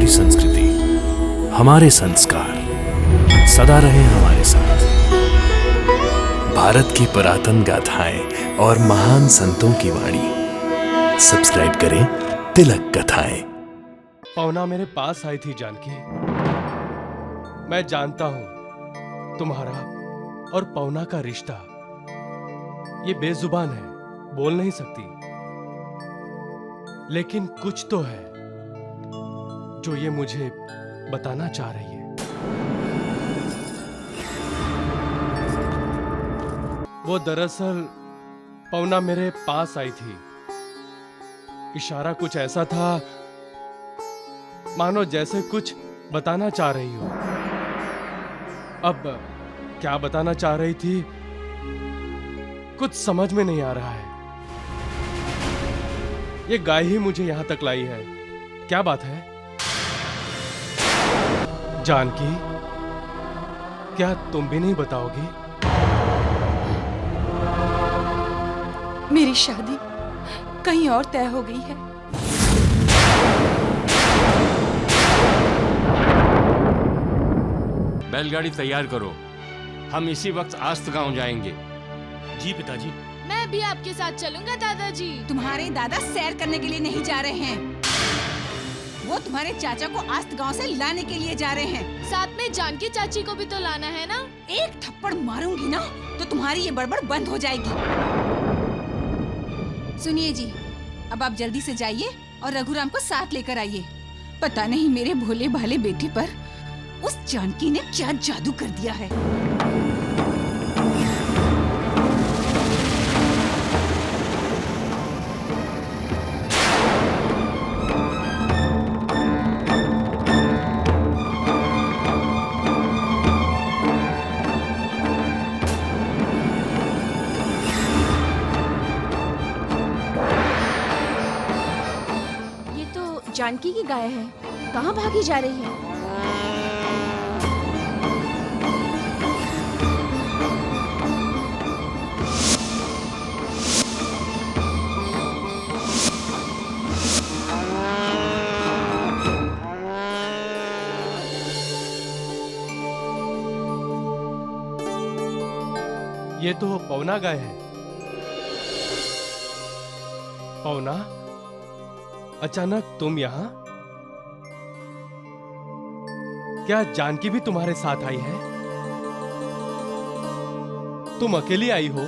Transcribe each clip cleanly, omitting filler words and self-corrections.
हमारी संस्कृति, हमारे संस्कार सदा रहे हमारे साथ। भारत की पुरातन गाथाएं और महान संतों की वाणी। सब्सक्राइब करें तिलक कथाएं। पवना मेरे पास आई थी जानकी। मैं जानता हूं तुम्हारा और पवना का रिश्ता। ये बेजुबान है, बोल नहीं सकती, लेकिन कुछ तो है जो ये मुझे बताना चाह रही है। वो दरअसल पवना मेरे पास आई थी। इशारा कुछ ऐसा था मानो जैसे कुछ बताना चाह रही हो। अब क्या बताना चाह रही थी कुछ समझ में नहीं आ रहा है। ये गाय ही मुझे यहां तक लाई है। क्या बात है जानकी? क्या तुम भी नहीं बताओगी? मेरी शादी कहीं और तय हो गई है। बैलगाड़ी तैयार करो, हम इसी वक्त आस्त गांव जाएंगे। जी पिताजी। मैं भी आपके साथ चलूंगा दादाजी। तुम्हारे दादा सैर करने के लिए नहीं जा रहे हैं, वो तुम्हारे चाचा को आस्त गांव से लाने के लिए जा रहे हैं। साथ में जानकी चाची को भी तो लाना है ना। एक थप्पड़ मारूंगी ना तो तुम्हारी ये बड़बड़ बंद हो जाएगी। सुनिए जी, अब आप जल्दी से जाइए और रघुराम को साथ लेकर आइए। पता नहीं मेरे भोले भाले बेटे पर उस जानकी ने क्या जादू कर दिया है। जानकी की गाय है, कहाँ भागी जा रही है? ये तो पवना गाय है। पवना, अचानक तुम यहाँ? क्या जानकी भी तुम्हारे साथ आई है? तुम अकेली आई हो?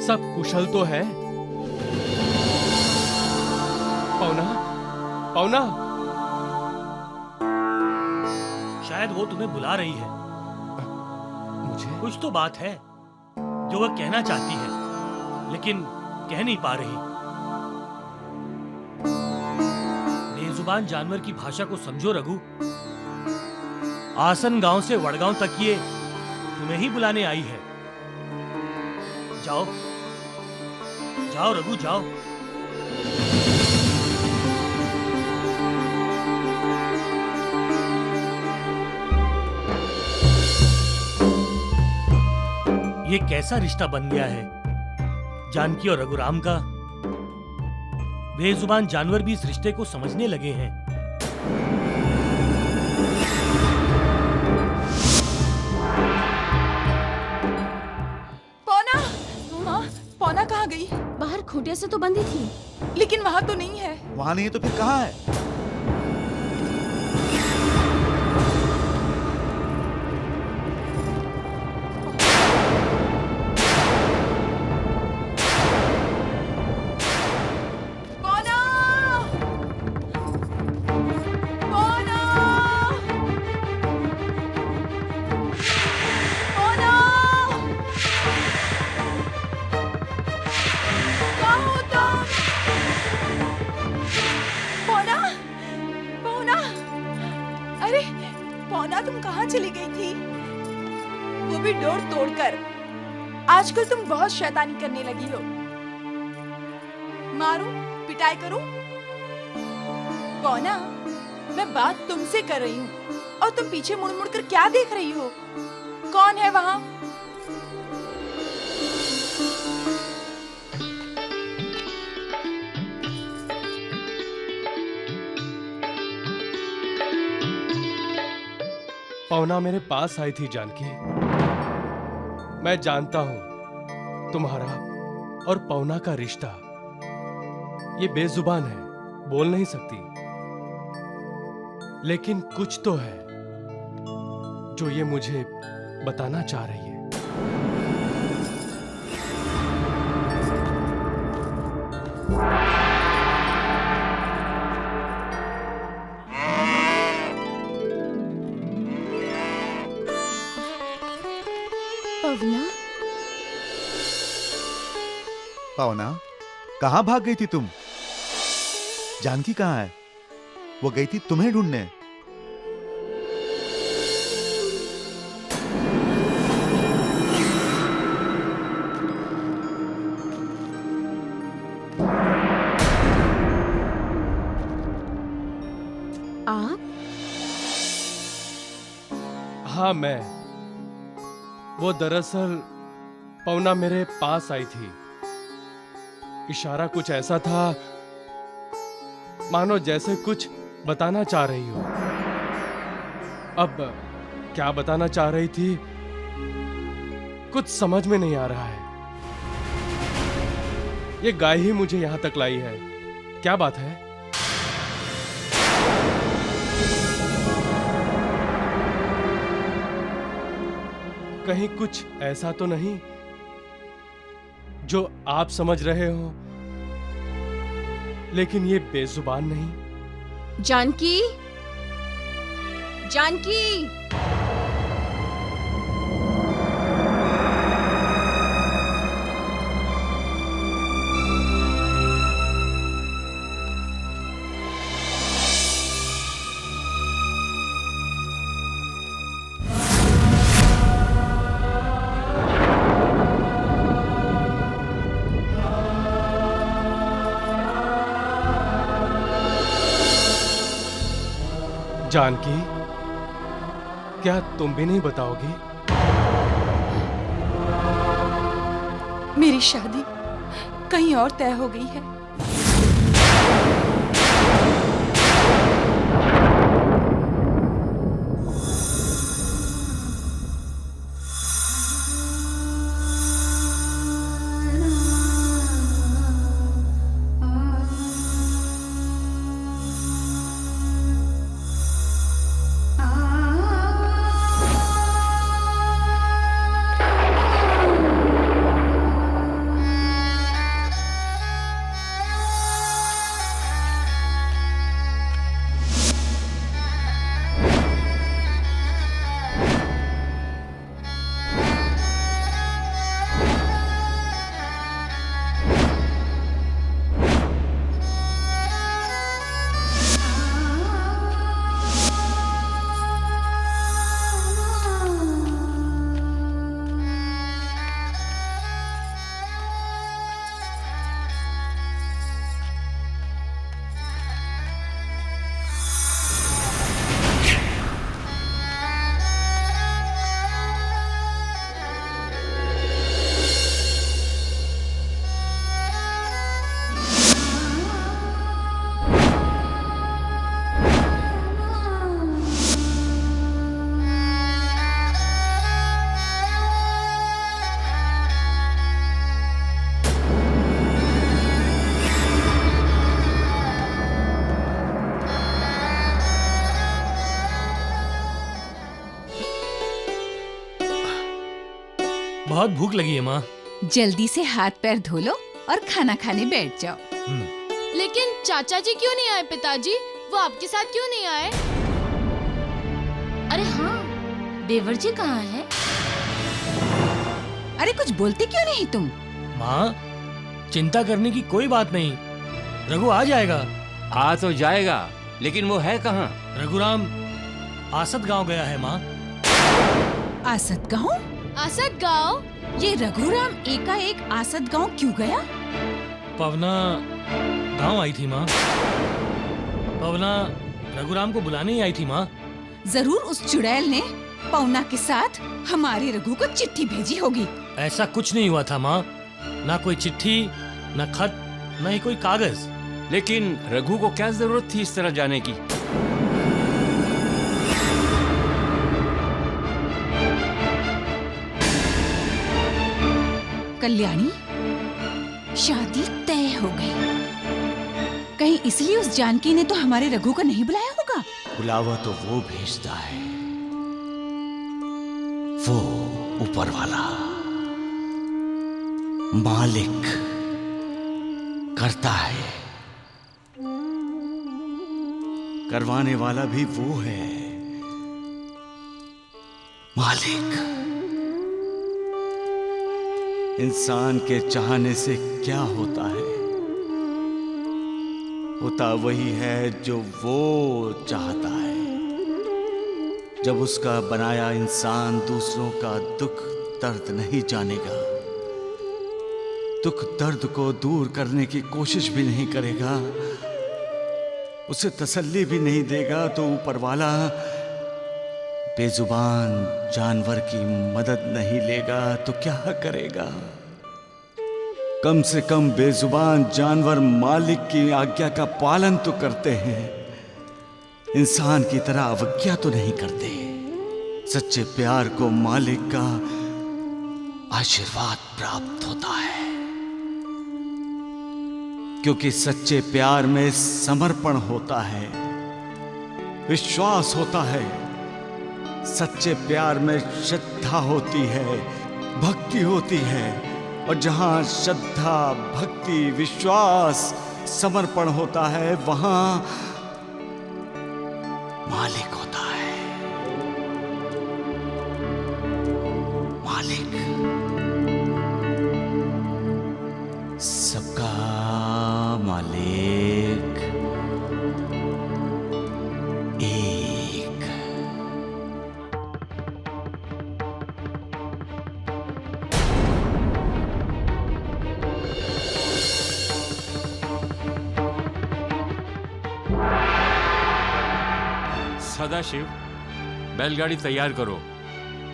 सब कुशल तो है? पवना, पवना, शायद वो तुम्हें बुला रही है। मुझे? कुछ तो बात है जो वह कहना चाहती है लेकिन कह नहीं पा रही। बेजुबान जानवर की भाषा को समझो रघु। आसन गांव से वडगांव तक ये तुम्हें ही बुलाने आई है। जाओ जाओ रघु, जाओ। ये कैसा रिश्ता बन गया है जानकी और रघुराम का। बेजुबान जानवर भी इस रिश्ते को समझने लगे हैं। पौना, माँ, पौना कहाँ गई? बाहर खूंटे से तो बंधी थी, लेकिन वहाँ तो नहीं है। वहाँ नहीं है तो फिर कहाँ है? पौना, तुम कहाँ चली गई थी? वो भी डोर तोड़कर। आजकल तुम बहुत शैतानी करने लगी हो। मारूं, पिटाई करूं? पौना, मैं बात तुमसे कर रही हूँ और तुम पीछे मुड़ मुड़ कर क्या देख रही हो? कौन है वहाँ? पवना मेरे पास आई थी जानकी। मैं जानता हूं तुम्हारा और पवना का रिश्ता। ये बेजुबान है, बोल नहीं सकती, लेकिन कुछ तो है जो ये मुझे बताना चाह रही है। पवना, पवना, कहाँ भाग गई थी तुम? जानकी कहाँ है? वो गई थी तुम्हें ढूंढने। आप? हाँ, मैं। वो दरअसल पवना मेरे पास आई थी। इशारा कुछ ऐसा था मानो जैसे कुछ बताना चाह रही हो। अब क्या बताना चाह रही थी कुछ समझ में नहीं आ रहा है। ये गाय ही मुझे यहां तक लाई है। क्या बात है? कहीं कुछ ऐसा तो नहीं जो आप समझ रहे हो लेकिन ये बेजुबान नहीं? जानकी, जानकी, जानकी, क्या तुम भी नहीं बताओगी? मेरी शादी कहीं और तय हो गई है। बहुत भूख लगी है माँ। जल्दी से हाथ पैर धो लो और खाना खाने बैठ जाओ। लेकिन चाचा जी क्यों नहीं आए? पिताजी, वो आपके साथ क्यों नहीं आए? अरे हाँ, देवर जी कहाँ है? अरे कुछ बोलते क्यों नहीं तुम? माँ, चिंता करने की कोई बात नहीं, रघु आ जाएगा। आ तो जाएगा, लेकिन वो है कहाँ? रघुराम आसत गांव गया है माँ। आसत गाँव? आसत गाँव? ये रघुराम एकाएक आसत गाँव क्यों गया? पवना गांव आई थी माँ। पवना रघुराम को बुलाने ही आई थी माँ। जरूर उस चुड़ैल ने पवना के साथ हमारे रघु को चिट्ठी भेजी होगी। ऐसा कुछ नहीं हुआ था माँ, ना कोई चिट्ठी, ना खत, ना ही कोई कागज। लेकिन रघु को क्या जरूरत थी इस तरह जाने की? कल्याणी, शादी तय हो गई। कहीं इसलिए उस जानकी ने तो हमारे रघु को नहीं बुलाया होगा। बुलावा तो वो भेजता है, वो ऊपर वाला मालिक करता है, करवाने वाला भी वो है, मालिक। इंसान के चाहने से क्या होता है? होता वही है जो वो चाहता है। जब उसका बनाया इंसान दूसरों का दुख दर्द नहीं जानेगा, दुख दर्द को दूर करने की कोशिश भी नहीं करेगा, उसे तसल्ली भी नहीं देगा, तो ऊपर वाला बेजुबान जानवर की मदद नहीं लेगा तो क्या करेगा? कम से कम बेजुबान जानवर मालिक की आज्ञा का पालन तो करते हैं, इंसान की तरह अवज्ञा तो नहीं करते। सच्चे प्यार को मालिक का आशीर्वाद प्राप्त होता है, क्योंकि सच्चे प्यार में समर्पण होता है, विश्वास होता है। सच्चे प्यार में श्रद्धा होती है, भक्ति होती है, और जहां श्रद्धा, भक्ति, विश्वास, समर्पण होता है, वहां मालिक होता है। मालिक सबका मालिक एक। सदाशिव, बैलगाड़ी तैयार करो,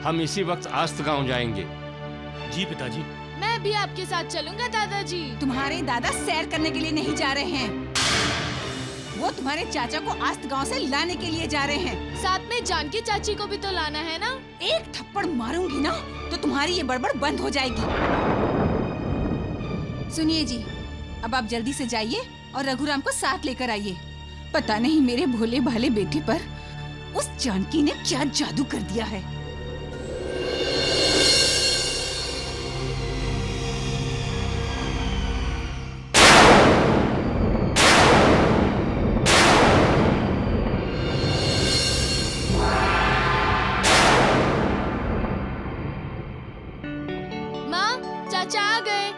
हम इसी वक्त आस्त गांव जाएंगे। जी पिताजी। मैं भी आपके साथ चलूंगा दादाजी। तुम्हारे दादा सैर करने के लिए नहीं जा रहे हैं, वो तुम्हारे चाचा को आस्त गांव से लाने के लिए जा रहे हैं। साथ में जानकी चाची को भी तो लाना है ना। एक थप्पड़ मारूंगी ना तो तुम्हारी ये बड़बड़ बंद हो जाएगी। सुनिए जी, अब आप जल्दी से जाइए और रघुराम को साथ लेकर आइए। पता नहीं मेरे भोले भाले बेटे पर उस जानकी ने क्या जादू कर दिया है। माँ, चाचा आ गए।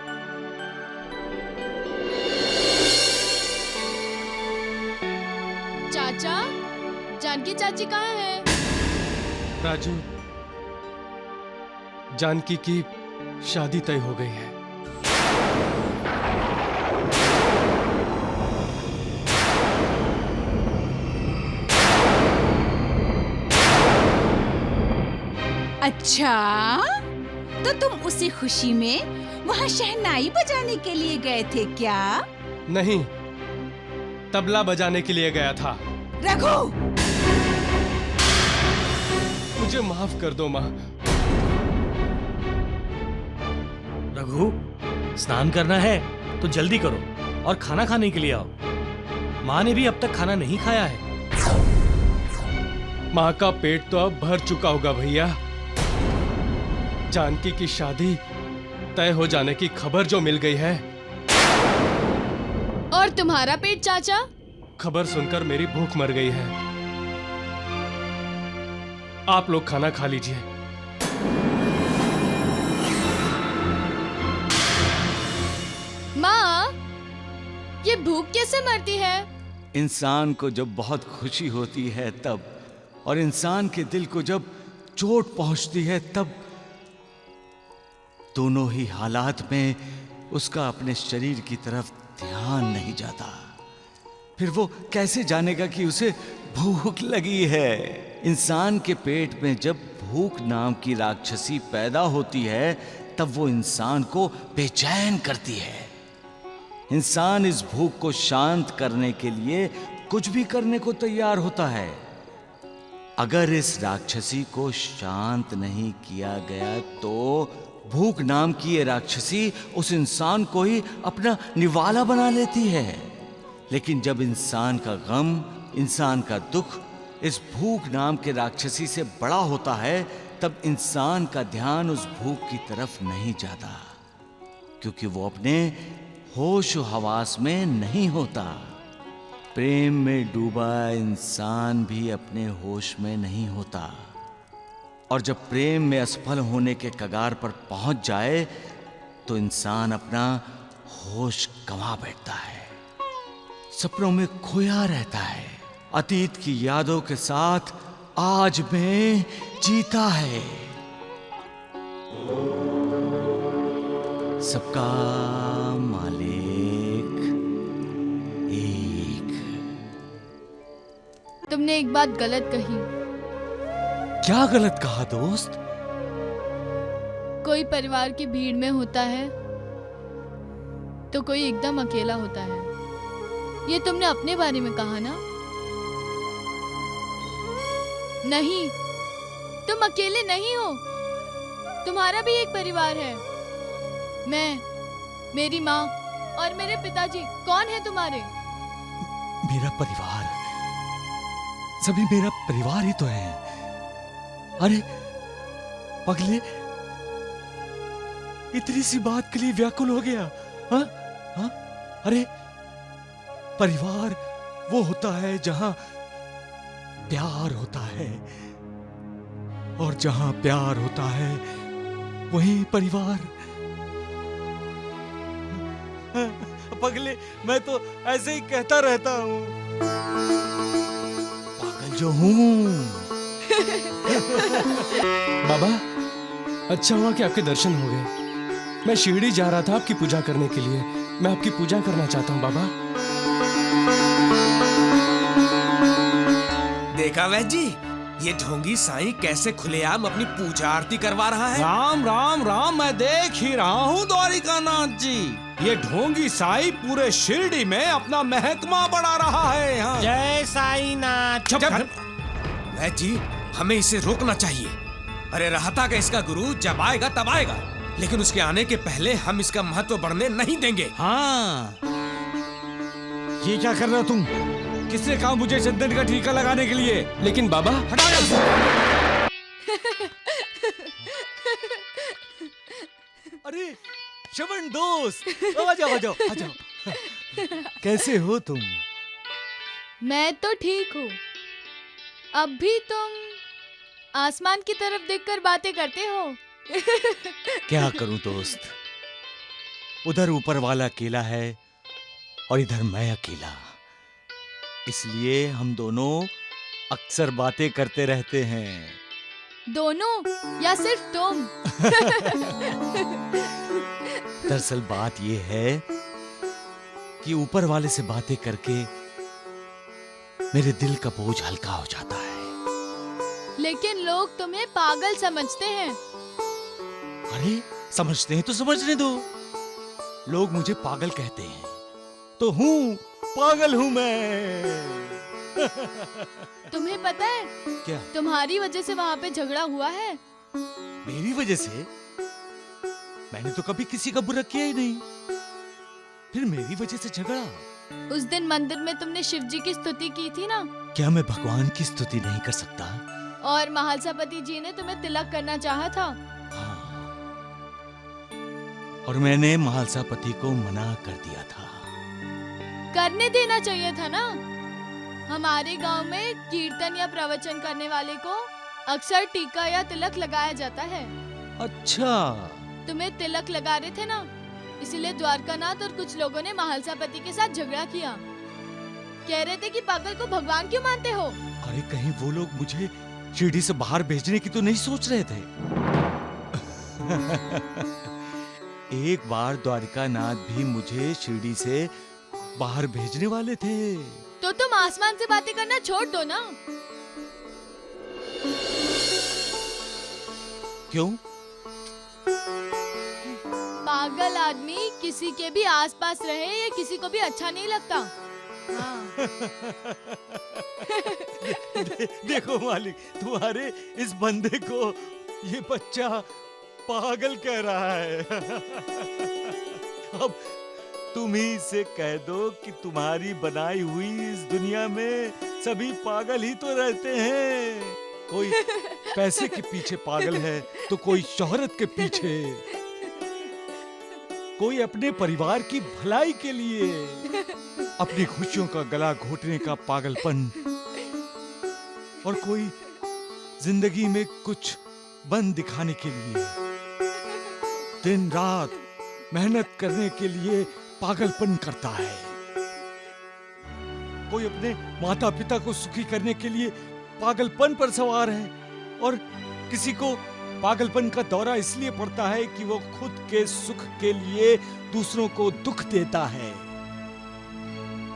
चाचा, जानकी चाची कहाँ है? राजू, जानकी की शादी तय हो गई है। अच्छा, तो तुम उसी खुशी में वहाँ शहनाई बजाने के लिए गए थे क्या? नहीं, तबला बजाने के लिए गया था। रघु! मुझे माफ कर दो माँ। रघु, स्नान करना है तो जल्दी करो और खाना खाने के लिए आओ। माँ ने भी अब तक खाना नहीं खाया है। माँ का पेट तो अब भर चुका होगा भैया। जानकी की शादी तय हो जाने की खबर जो मिल गई है। और तुम्हारा पेट चाचा? खबर सुनकर मेरी भूख मर गई है। आप लोग खाना खा लीजिए। माँ, ये भूख कैसे मरती है? इंसान को जब बहुत खुशी होती है तब, और इंसान के दिल को जब चोट पहुंचती है तब, दोनों ही हालात में उसका अपने शरीर की तरफ ध्यान नहीं जाता। फिर वो कैसे जानेगा कि उसे भूख लगी है? इंसान के पेट में जब भूख नाम की राक्षसी पैदा होती है तब वो इंसान को बेचैन करती है। इंसान इस भूख को शांत करने के लिए कुछ भी करने को तैयार होता है। अगर इस राक्षसी को शांत नहीं किया गया तो भूख नाम की ये राक्षसी उस इंसान को ही अपना निवाला बना लेती है। लेकिन जब इंसान का गम, इंसान का दुख इस भूख नाम के राक्षसी से बड़ा होता है, तब इंसान का ध्यान उस भूख की तरफ नहीं जाता, क्योंकि वो अपने होश हवास में नहीं होता। प्रेम में डूबा इंसान भी अपने होश में नहीं होता, और जब प्रेम में असफल होने के कगार पर पहुंच जाए तो इंसान अपना होश गंवा बैठता है, सपनों में खोया रहता है, अतीत की यादों के साथ आज में जीता है। सबका मालिक एक। तुमने एक बात गलत कही। क्या गलत कहा दोस्त? कोई परिवार की भीड़ में होता है तो कोई एकदम अकेला होता है। ये तुमने अपने बारे में कहा ना? नहीं, तुम अकेले नहीं हो, तुम्हारा भी एक परिवार है। मैं, मेरी माँ और मेरे पिताजी। कौन है तुम्हारे? मेरा परिवार, सभी मेरा परिवार ही तो है। अरे पगले, इतनी सी बात के लिए व्याकुल हो गया? हाँ हाँ, अरे परिवार वो होता है जहां प्यार होता है, और जहां प्यार होता है वही परिवार। पगले, मैं तो ऐसे ही कहता रहता हूँ, पागल जो हूँ। बाबा, अच्छा हुआ कि आपके दर्शन हो गए। मैं शिरडी जा रहा था आपकी पूजा करने के लिए। मैं आपकी पूजा करना चाहता हूँ बाबा। देखा वैद्य जी, ये ढोंगी साईं कैसे खुलेआम अपनी पूजा आरती करवा रहा है। राम राम राम, मैं देख ही रहा हूँ द्वारिकानाथ जी, ये ढोंगी साईं पूरे शिरडी में अपना महकमा बढ़ा रहा है। हाँ। जय साईनाथ। चुप कर। वैद्य जी, हमें इसे रोकना चाहिए। अरे रहता का इसका गुरु जब आएगा तब आएगा, लेकिन उसके आने के पहले हम इसका महत्व बढ़ने नहीं देंगे। हाँ, ये क्या कर रहे हो तुम? किसने कहा मुझे चंदन का टीका लगाने के लिए? लेकिन बाबा, हटा दो। अरे श्रवण दोस्त, आ जाओ। कैसे हो तुम? मैं तो ठीक हूँ। अब भी तुम आसमान की तरफ देखकर बातें करते हो। क्या करूं दोस्त, उधर ऊपर वाला अकेला है और इधर मैं अकेला, इसलिए हम दोनों अक्सर बातें करते रहते हैं। दोनों या सिर्फ तुम? दरअसल बात यह है कि ऊपर वाले से बातें करके मेरे दिल का बोझ हल्का हो जाता है। लेकिन लोग तुम्हें पागल समझते हैं। अरे समझते हैं तो समझने दो। लोग मुझे पागल कहते हैं तो हूँ, पागल हूँ मैं। तुम्हें पता है क्या? तुम्हारी वजह से वहाँ पे झगड़ा हुआ है। मेरी वजह से? मैंने तो कभी किसी का बुरा किया ही नहीं, फिर मेरी वजह से झगड़ा? उस दिन मंदिर में तुमने शिव जी की स्तुति की थी ना? क्या मैं भगवान की स्तुति नहीं कर सकता? और महालसापति जी ने तुम्हें तिलक करना चाहा था। हाँ, और मैंने महालसापति को मना कर दिया था। करने देना चाहिए था ना। हमारे गांव में कीर्तन या प्रवचन करने वाले को अक्सर टीका या तिलक लगाया जाता है। अच्छा, तुम्हें तिलक लगा रहे थे ना, इसीलिए द्वारकानाथ और कुछ लोगों ने महालसापति के साथ झगड़ा किया। कह रहे थे कि पागल को भगवान क्यों मानते हो? अरे कहीं वो लोग मुझे शिरडी से बाहर भेजने की तो नहीं सोच रहे थे? एक बार द्वारिकानाथ भी मुझे शिरडी से बाहर भेजने वाले थे। तो तुम आसमान से बातें करना छोड़ दो ना। क्यों? पागल आदमी किसी के भी आसपास रहे ये किसी को भी अच्छा नहीं लगता। हाँ। देखो मालिक, तुम्हारे इस बंदे को ये बच्चा पागल कह रहा है। अब तुम ही से कह दो कि तुम्हारी बनाई हुई इस दुनिया में सभी पागल ही तो रहते हैं। कोई पैसे के पीछे पागल है तो कोई शोहरत के पीछे, कोई अपने परिवार की भलाई के लिए, अपनी खुशियों का गला घोटने का पागलपन, और कोई जिंदगी में कुछ बन दिखाने के लिए, दिन रात मेहनत करने के लिए पागलपन करता है। कोई अपने माता पिता को सुखी करने के लिए पागलपन पर सवार है, और किसी को पागलपन का दौरा इसलिए पड़ता है कि वो खुद के सुख के लिए दूसरों को दुख देता है।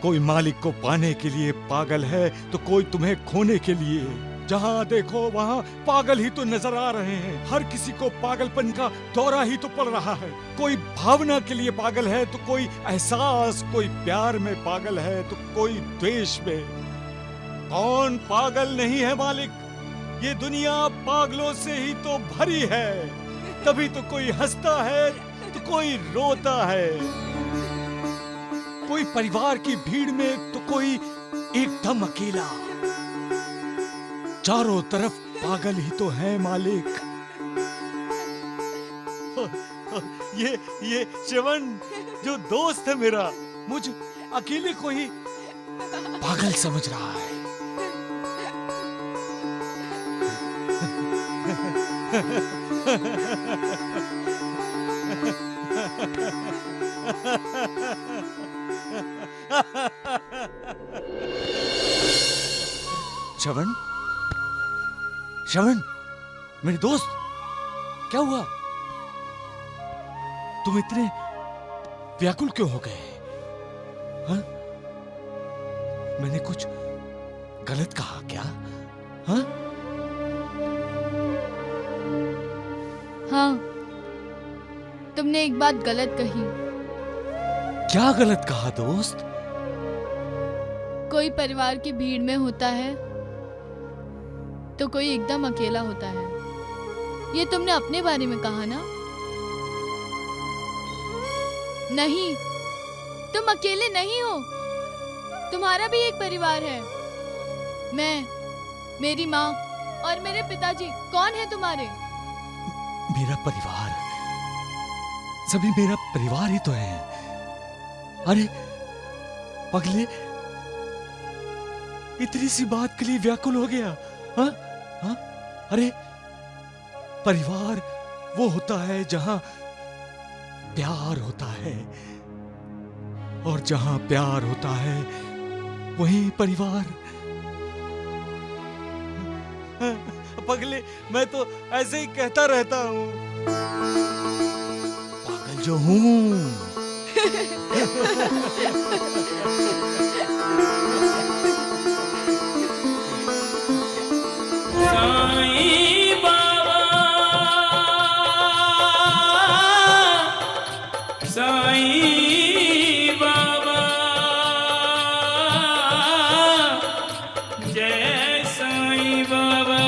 कोई मालिक को पाने के लिए पागल है तो कोई तुम्हें खोने के लिए। जहां देखो वहां पागल ही तो नजर आ रहे हैं। हर किसी को पागलपन का दौरा ही तो पड़ रहा है। कोई भावना के लिए पागल है तो कोई एहसास, कोई प्यार में पागल है तो कोई द्वेष में। कौन पागल नहीं है मालिक? ये दुनिया पागलों से ही तो भरी है। तभी तो कोई हंसता है तो कोई रोता है, कोई परिवार की भीड़ में तो कोई एकदम अकेला। चारों तरफ पागल ही तो है मालिक। ये श्रवण जो दोस्त है मेरा, मुझ अकेले को ही पागल समझ रहा है। श्रवण, श्रवण, मेरे दोस्त, क्या हुआ? तुम इतने व्याकुल क्यों हो गए? हाँ? मैंने कुछ गलत कहा क्या? हाँ? हाँ, तुमने एक बात गलत कही। क्या गलत कहा दोस्त? कोई परिवार की भीड़ में होता है तो कोई एकदम अकेला होता है। ये तुमने अपने बारे में कहा ना? नहीं, तुम अकेले नहीं हो, तुम्हारा भी एक परिवार है। मैं, मेरी माँ और मेरे पिताजी। कौन है तुम्हारे? मेरा परिवार, सभी मेरा परिवार ही तो है। अरे पगले, इतनी सी बात के लिए व्याकुल हो गया? हाँ? हाँ? अरे परिवार वो होता है जहां प्यार होता है, और जहां प्यार होता है वहीं परिवार। पगले, मैं तो ऐसे ही कहता रहता हूँ, पागल जो हूँ। साईं बाबा, साईं बाबा, जय साईं बाबा,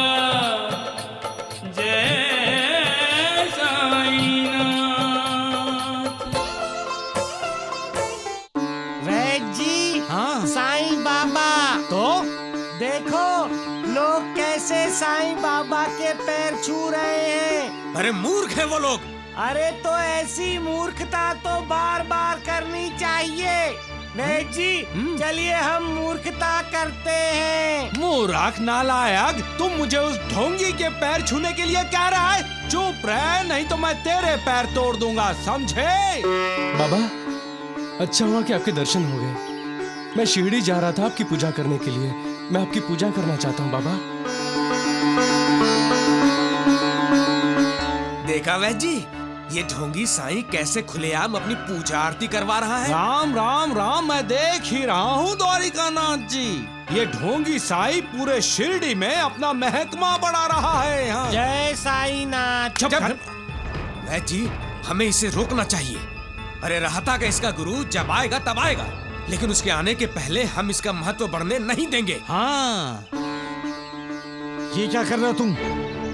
जय साईं नाथ। वैद्य जी, हाँ साईं बाबा। तो देखो लोग कैसे साईं बाबा के पैर छू रहे हैं। अरे मूर्ख है वो लोग। अरे तो ऐसी मूर्खता तो बार बार करनी चाहिए। वैद्य जी, चलिए हम मूर्खता करते हैं। मूर्ख नालायक, तुम मुझे उस ढोंगी के पैर छूने के लिए कह रहा है? चुप रह, नहीं तो मैं तेरे पैर तोड़ दूंगा, समझे? बाबा, अच्छा हुआ कि आपके दर्शन हो गए। मैं शिरडी जा रहा था आपकी पूजा करने के लिए। मैं आपकी पूजा करना चाहता हूँ बाबा। देखा वैद्य जी, ये ढोंगी साईं कैसे खुलेआम अपनी पूजा आरती करवा रहा है। राम राम राम, मैं देख ही रहा हूँ द्वारिकानाथ जी। ये ढोंगी साईं पूरे शिरडी में अपना महकमा बढ़ा रहा है। हाँ। जय साईं नाथ। वैद्य जी, हमें इसे रोकना चाहिए। अरे रहता का इसका गुरु जब आएगा तब आएगा, लेकिन उसके आने के पहले हम इसका महत्व बढ़ने नहीं देंगे। हाँ, ये क्या कर रहे हो तुम?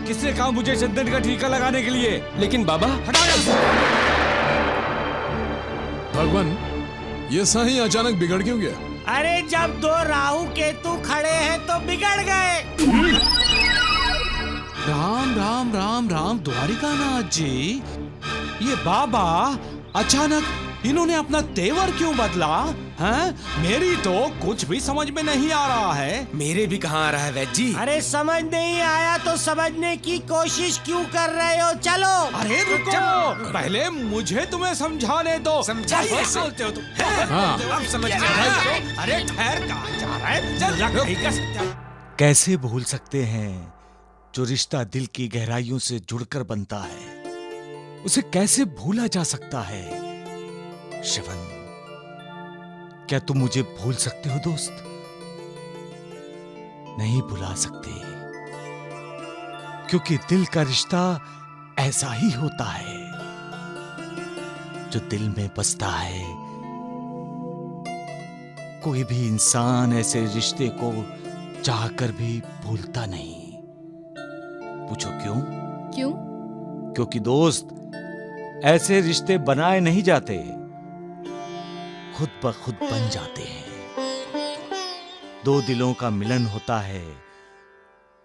किसने कहा मुझे चंदन का टीका लगाने के लिए? लेकिन बाबा, हटाओ यहाँ से। भगवान, ये साईं अचानक बिगड़ क्यों गया? अरे जब दो राहु केतु खड़े हैं तो बिगड़ गए। राम राम राम राम द्वारिकानाथ जी, ये बाबा अचानक इन्होंने अपना तेवर क्यों बदला? हैं? मेरी तो कुछ भी समझ में नहीं आ रहा है। मेरे भी कहाँ आ रहा है वैद्य जी। अरे समझ नहीं आया तो समझने की कोशिश क्यों कर रहे हो? चलो। अरे रुको, पहले मुझे तुम्हें समझाने दो। समझाइए। बोलते हो तुम? हाँ। अब समझ गया। अरे ठहर, कहाँ जा रहा है? चल। कैसे भूल सकते हैं जो रिश्ता दिल की गहराइयों से जुड़कर बनता है, उसे कैसे भूला जा सकता है? शिवन, क्या तुम मुझे भूल सकते हो दोस्त? नहीं भुला सकते, क्योंकि दिल का रिश्ता ऐसा ही होता है जो दिल में बसता है। कोई भी इंसान ऐसे रिश्ते को चाहकर भी भूलता नहीं। पूछो क्यों? क्यों? क्योंकि दोस्त, ऐसे रिश्ते बनाए नहीं जाते, खुद ब खुद बन जाते हैं। दो दिलों का मिलन होता है,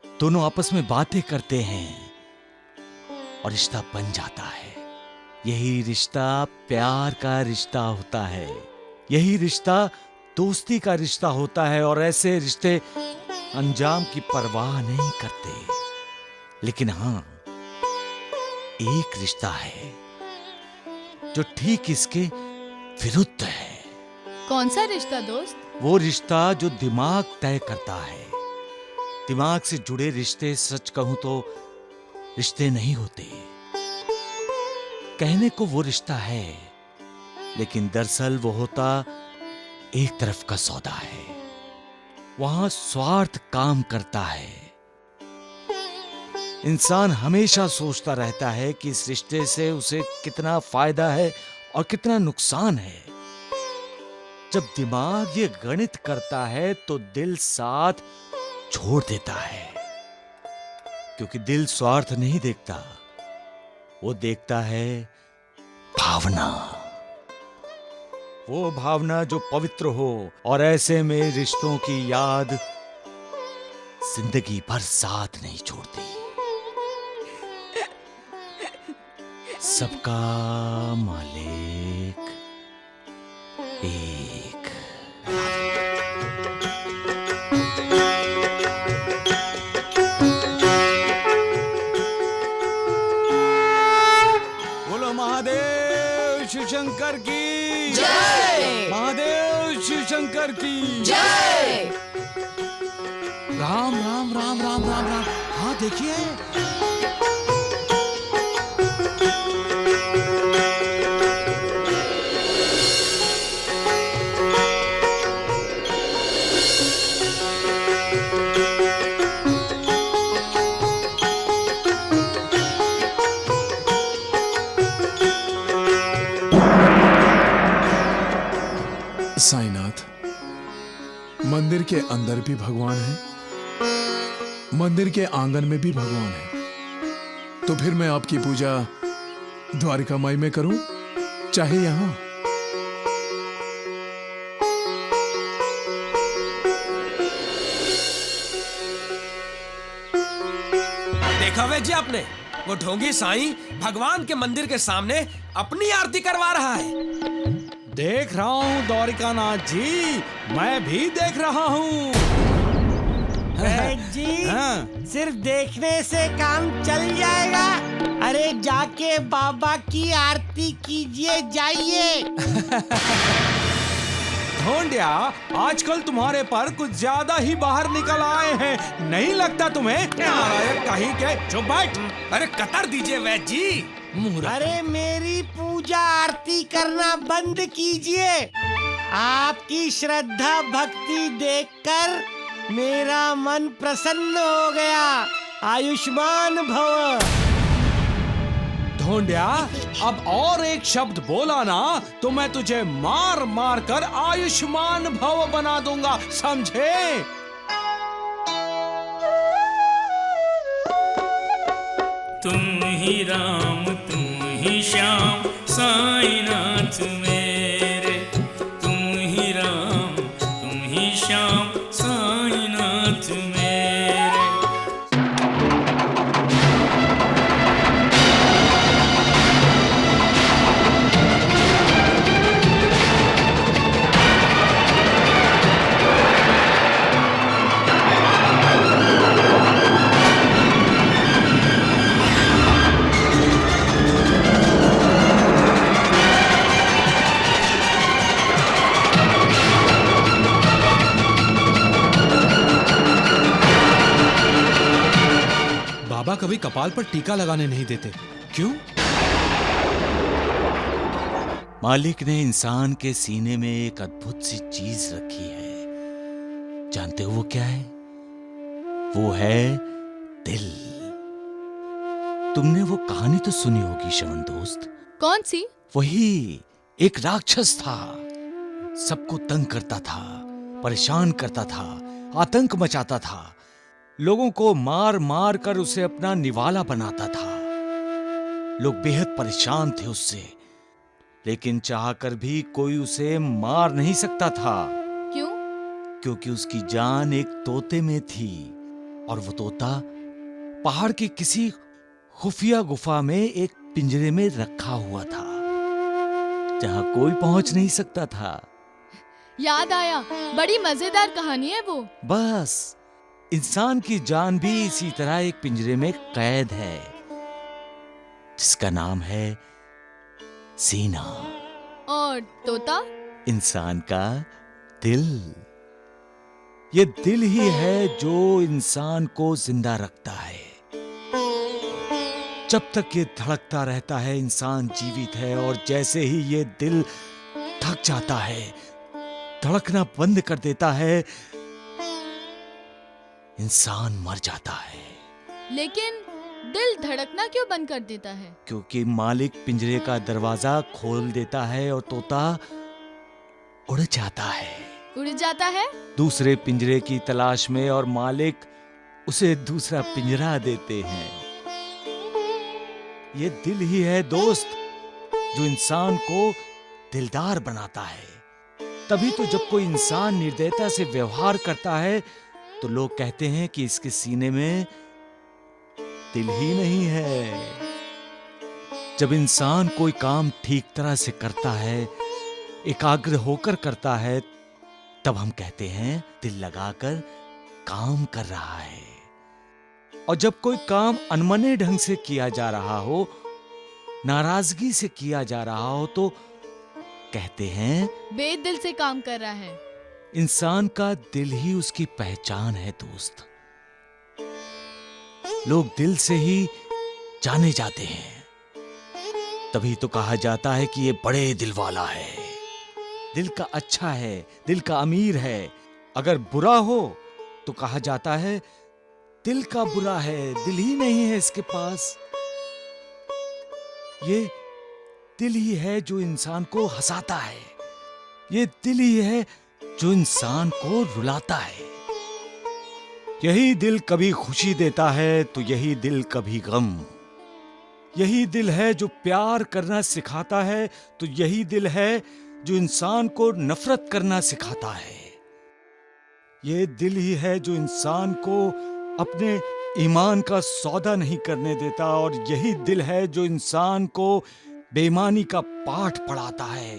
दोनों आपस में बातें करते हैं और रिश्ता बन जाता है। यही रिश्ता प्यार का रिश्ता होता है, यही रिश्ता दोस्ती का रिश्ता होता है। और ऐसे रिश्ते अंजाम की परवाह नहीं करते। लेकिन हां, एक रिश्ता है जो ठीक इसके विरुद्ध है। कौन सा रिश्ता दोस्त? वो रिश्ता जो दिमाग तय करता है। दिमाग से जुड़े रिश्ते, सच कहूं तो रिश्ते नहीं होते। कहने को वो रिश्ता है, लेकिन दरअसल वो होता एक तरफ का सौदा है। वहां स्वार्थ काम करता है। इंसान हमेशा सोचता रहता है कि इस रिश्ते से उसे कितना फायदा है और कितना नुकसान है। जब दिमाग ये गणित करता है तो दिल साथ छोड़ देता है, क्योंकि दिल स्वार्थ नहीं देखता, वो देखता है भावना। वो भावना जो पवित्र हो, और ऐसे में रिश्तों की याद जिंदगी भर साथ नहीं छोड़ती। सबका मालिक एक। बोलो महादेव शिव शंकर की जय। महादेव शिव शंकर की जय। राम राम राम राम राम राम। हाँ देखिए, साईनाथ, मंदिर के अंदर भी भगवान है, मंदिर के आंगन में भी भगवान है। तो फिर मैं आपकी पूजा द्वारिका माई में करूं, चाहे यहां? देखा वैद्य जी आपने, वो ढोंगी साईं भगवान के मंदिर के सामने अपनी आरती करवा रहा है। देख रहा हूँ द्वारिकानाथ जी, मैं भी देख रहा हूँ। जी, सिर्फ देखने से काम चल जाएगा? अरे जाके बाबा की आरती कीजिए, जाइए। ढोंडिया, आजकल तुम्हारे पर कुछ ज्यादा ही बाहर निकल आए हैं, नहीं लगता तुम्हें? नारायण कहीं के। चुप बैठ। अरे कतर दीजिए वैद्य जी। अरे मेरी पूजा आरती करना बंद कीजिए। आपकी श्रद्धा भक्ति देखकर मेरा मन प्रसन्न हो गया। आयुष्मान भव। ढोंडिया, अब और एक शब्द बोला ना तो मैं तुझे मार मार कर आयुष्मान भव बना दूंगा, समझे? तुम ही राम तुम ही श्याम साईनाथ मेरे, तुम ही राम तुम ही श्याम साईनाथ मेरे। बाबा कभी कपाल पर टीका लगाने नहीं देते, क्यों? मालिक ने इंसान के सीने में एक अद्भुत सी चीज रखी है। जानते हो वो क्या है? वो है दिल। तुमने वो कहानी तो सुनी होगी श्रवण दोस्त। कौन सी? वही एक राक्षस था, सबको तंग करता था, परेशान करता था, आतंक मचाता था, लोगों को मार मार कर उसे अपना निवाला बनाता था। लोग बेहद परेशान थे उससे, लेकिन चाहकर भी कोई उसे मार नहीं सकता था। क्यों? क्योंकि उसकी जान एक तोते में थी, और वो तोता पहाड़ की किसी खुफिया गुफा में एक पिंजरे में रखा हुआ था, जहां कोई पहुंच नहीं सकता था। याद आया, बड़ी मजेदार कहानी है वो। बस इंसान की जान भी इसी तरह एक पिंजरे में कैद है, जिसका नाम है सीना। और तोता? इंसान का दिल। ये दिल ही है जो इंसान को जिंदा रखता है। जब तक ये धड़कता रहता है, इंसान जीवित है, और जैसे ही ये दिल थक जाता है, धड़कना बंद कर देता है, इंसान मर जाता है। लेकिन दिल धड़कना क्यों बंद कर देता है? क्योंकि मालिक पिंजरे का दरवाजा खोल देता है और तोता उड़ जाता है। उड़ जाता है? दूसरे पिंजरे की तलाश में, और मालिक उसे दूसरा पिंजरा देते हैं। ये दिल ही है दोस्त, जो इंसान को दिलदार बनाता है। तभी तो जब कोई इंसान निर्दयता से व्यवहार करता है, तो लोग कहते हैं कि इसके सीने में दिल ही नहीं है। जब इंसान कोई काम ठीक तरह से करता है, एकाग्र होकर करता है, तब हम कहते हैं दिल लगाकर काम कर रहा है। और जब कोई काम अनमने ढंग से किया जा रहा हो, नाराजगी से किया जा रहा हो, तो कहते हैं बेदिल से काम कर रहा है। इंसान का दिल ही उसकी पहचान है दोस्त। लोग दिल से ही जाने जाते हैं, तभी तो कहा जाता है कि ये बड़े दिल वाला है, दिल का अच्छा है, दिल का अमीर है। अगर बुरा हो तो कहा जाता है दिल का बुरा है, दिल ही नहीं है इसके पास। ये दिल ही है जो इंसान को हंसाता है, ये दिल ही है जो इंसान को रुलाता है। यही दिल कभी खुशी देता है तो यही दिल कभी गम। यही दिल है जो प्यार करना सिखाता है, तो यही दिल है जो इंसान को नफरत करना सिखाता है। ये दिल ही है जो इंसान को अपने ईमान का सौदा नहीं करने देता, और यही दिल है जो इंसान को बेईमानी का पाठ पढ़ाता है।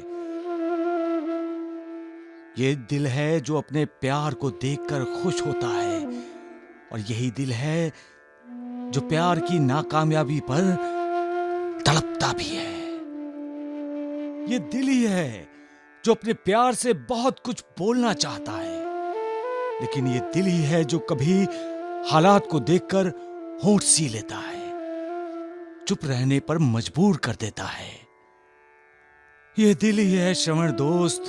ये दिल है जो अपने प्यार को देखकर खुश होता है, और यही दिल है जो प्यार की नाकामयाबी पर तड़पता भी है। ये दिल ही है जो अपने प्यार से बहुत कुछ बोलना चाहता है, लेकिन ये दिल ही है जो कभी हालात को देखकर होंठ सी लेता है, चुप रहने पर मजबूर कर देता है। ये दिल ही है श्रवण दोस्त,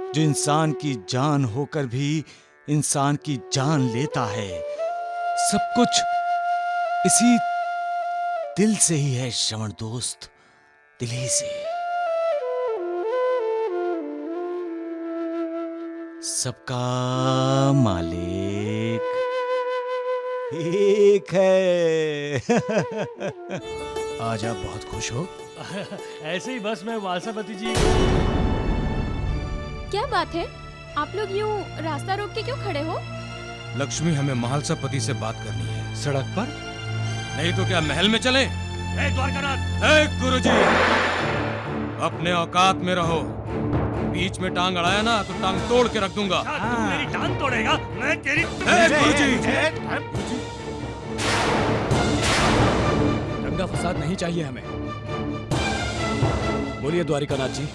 जो इंसान की जान होकर भी इंसान की जान लेता है। सब कुछ इसी दिल से ही है श्रवण दोस्त, दिल ही से। सबका मालिक ठीक है। आज आप बहुत खुश हो। ऐसे ही बस मैं वालसापति जी। क्या बात है, आप लोग यूं रास्ता रोक के क्यों खड़े हो? लक्ष्मी, हमें महालसापति से बात करनी है। सड़क पर? नहीं तो क्या महल में चले? द्वारकानाथ। गुरुजी, अपने औकात में रहो। बीच में टांग अड़ाया ना तो टांग तोड़ के रख दूंगा। मेरी टांग तोड़ेगा? मैं तेरी। गुरुजी, दंगा फसाद नहीं चाहिए हमें। बोलिए द्वारिकानाथ जी,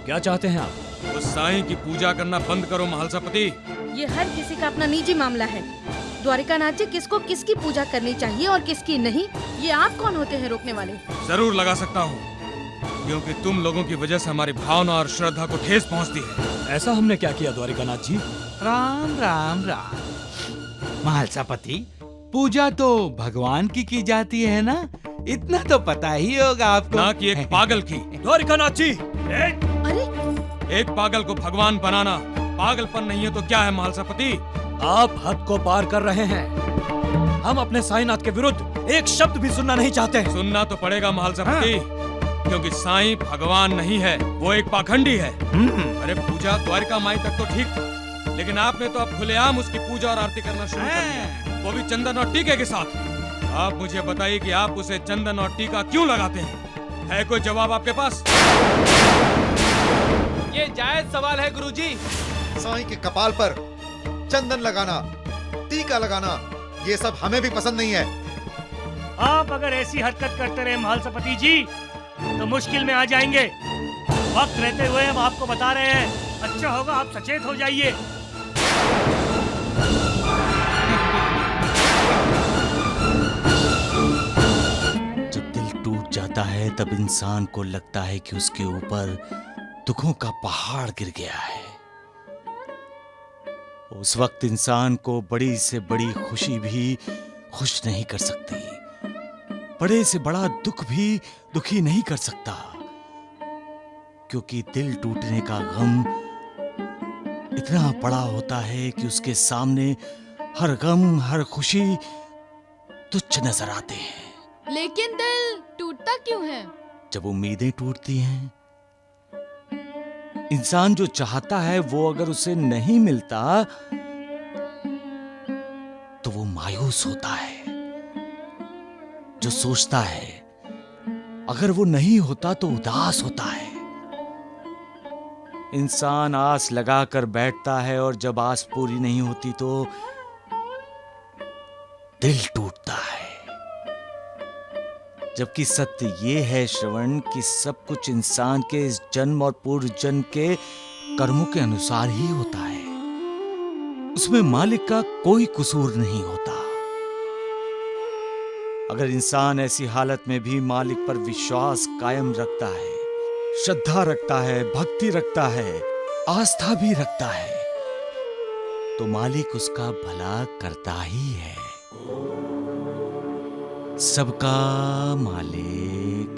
क्या चाहते हैं आप? उस साईं की पूजा करना बंद करो महालसापति। ये हर किसी का अपना निजी मामला है। द्वारिकानाथ जी, किसको किसकी पूजा करनी चाहिए और किसकी नहीं, ये आप कौन होते हैं रोकने वाले? जरूर लगा सकता हूँ, क्योंकि तुम लोगों की वजह से हमारी भावना और श्रद्धा को ठेस पहुँचती है। ऐसा हमने क्या किया द्वारिकानाथ जी? राम राम राम। महालसापति, पूजा तो भगवान की जाती है ना, इतना तो पता ही होगा आपको। ना कि एक पागल की। द्वारिकानाथ जी, अरे एक पागल को भगवान बनाना पागलपन नहीं है तो क्या है महालसापति? आप हद को पार कर रहे हैं। हम अपने साईनाथ के विरुद्ध एक शब्द भी सुनना नहीं चाहते। सुनना तो पड़ेगा महालसापति, क्योंकि साईं भगवान नहीं है, वो एक पाखंडी है। अरे पूजा द्वारिका माई तक तो ठीक था, लेकिन आपने तो अब खुलेआम उसकी पूजा और आरती करना शुरू कर दिया, वो भी चंदन और टीके के साथ। आप मुझे बताइए कि आप उसे चंदन और टीका क्यों लगाते हैं? है कोई जवाब आपके पास? ये जायज सवाल है गुरुजी। साईं के कपाल पर चंदन लगाना, टीका लगाना, ये सब हमें भी पसंद नहीं है। आप अगर ऐसी हरकत करते रहे महालसापति जी तो मुश्किल में आ जाएंगे। वक्त रहते हुए हम आपको बता रहे हैं, अच्छा होगा आप सचेत हो जाइए। जब दिल टूट जाता है तब इंसान को लगता है कि उसके ऊपर दुखों का पहाड़ गिर गया है। उस वक्त इंसान को बड़ी से बड़ी खुशी भी खुश नहीं कर सकती, बड़े से बड़ा दुख भी दुखी नहीं कर सकता, क्योंकि दिल टूटने का गम इतना बड़ा होता है कि उसके सामने हर गम हर खुशी तुच्छ नजर आते हैं। लेकिन दिल टूटता क्यों है? जब उम्मीदें टूटती हैं, इंसान जो चाहता है वो अगर उसे नहीं मिलता तो वो मायूस होता है। जो सोचता है अगर वो नहीं होता तो उदास होता है। इंसान आस लगाकर बैठता है और जब आस पूरी नहीं होती तो दिल टूटता है। जबकि सत्य ये है श्रवण कि सब कुछ इंसान के इस जन्म और पूर्व जन्म के कर्मों के अनुसार ही होता है। उसमें मालिक का कोई कसूर नहीं होता। अगर इंसान ऐसी हालत में भी मालिक पर विश्वास कायम रखता है, श्रद्धा रखता है, भक्ति रखता है, आस्था भी रखता है, तो मालिक उसका भला करता ही है। सबका मालिक